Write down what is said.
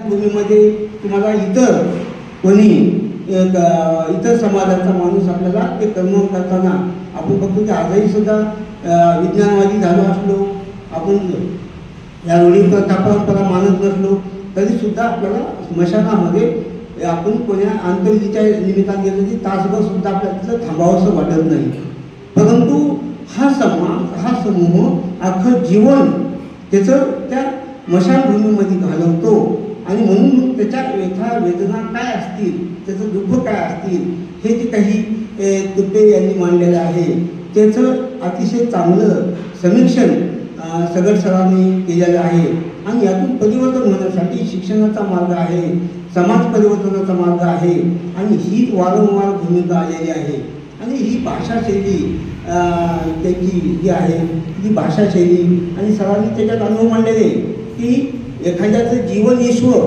भूमीमध्ये तुम्हाला इतर कोणी इतर समाजाचा माणूस आपल्याला ते कर्म करताना आपण बघतो की आजही सुद्धा विज्ञानवादी झालो असलो, आपण या रूढी परंपरा मानत नसलो तरीसुद्धा आपल्याला स्मशानामध्ये आपण कोण्या अंत्यविधीच्या निमित्ताने गेलो की तासभर सुद्धा आपल्याला तिथं थांबावंसं वाटत नाही. परंतु हा समूह अख्खं जीवन त्याचं त्या स्मशानभूमीमध्ये घालवतो आणि म्हणून त्याच्या व्यथा वेदना काय असतील, त्याचं दुःख काय असतील हे जे काही तुपे यांनी मांडलेलं आहे त्याचं अतिशय चांगलं समीक्षण सगळ सरांनी केलेलं आहे. आणि यातून परिवर्तन होण्यासाठी शिक्षणाचा मार्ग आहे, समाज परिवर्तनाचा मार्ग आहे आणि ही वारंवार भूमिका आलेली आहे. आणि ही भाषाशैली त्यांची जी आहे ती भाषाशैली आणि सरांनी त्याच्यात अनुभव मांडलेले की एखाद्याचं जीवन ईश्वर